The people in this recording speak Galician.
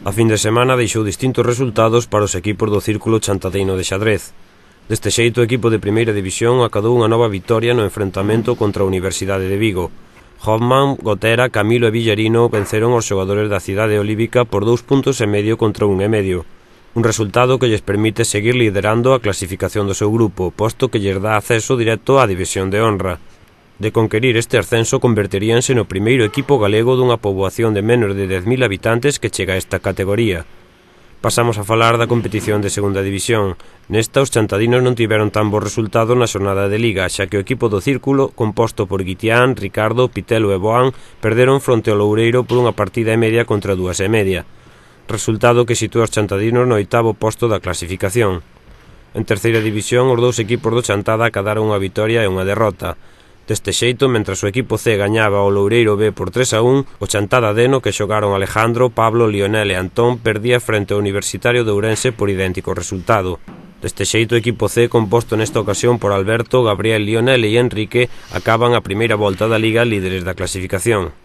A fin de semana deixou distintos resultados para os equipos do Círculo Chantadeino de Xadrez. Deste xeito, o equipo de Primeira División acadou unha nova vitoria no enfrentamento contra a Universidade de Vigo. Hoffman, Gotera, Camilo e Villarino venceron os xogadores da cidade olívica por 2,5 puntos contra 1,5. Un resultado que lles permite seguir liderando a clasificación do seu grupo, posto que lles dá acceso directo á División de Honra. De conquerir este ascenso, converteríanse no primeiro equipo galego dunha poboación de menos de 10.000 habitantes que chega a esta categoría. Pasamos a falar da competición de Segunda División. Nesta, os chantadinos non tiveron tan bo resultado na xornada de Liga, xa que o equipo do Círculo, composto por Guitián, Ricardo, Pitelo e Boán, perderon fronte ao Loureiro por unha partida e media contra 2,5. Resultado que sitúa os chantadinos no 8º posto da clasificación. En Terceira División, os dous equipos do Chantada acadaron unha vitoria e unha derrota. Deste xeito, mentras o equipo C gañaba ao Loureiro B por 3-1, o Chantada D, no que xogaron Alejandro, Pablo, Lionel e Antón, perdía frente ao Universitario de Ourense por idéntico resultado. Deste xeito, o equipo C, composto nesta ocasión por Alberto, Gabriel, Lionel e Enrique, acaban a primeira volta da Liga líderes da clasificación.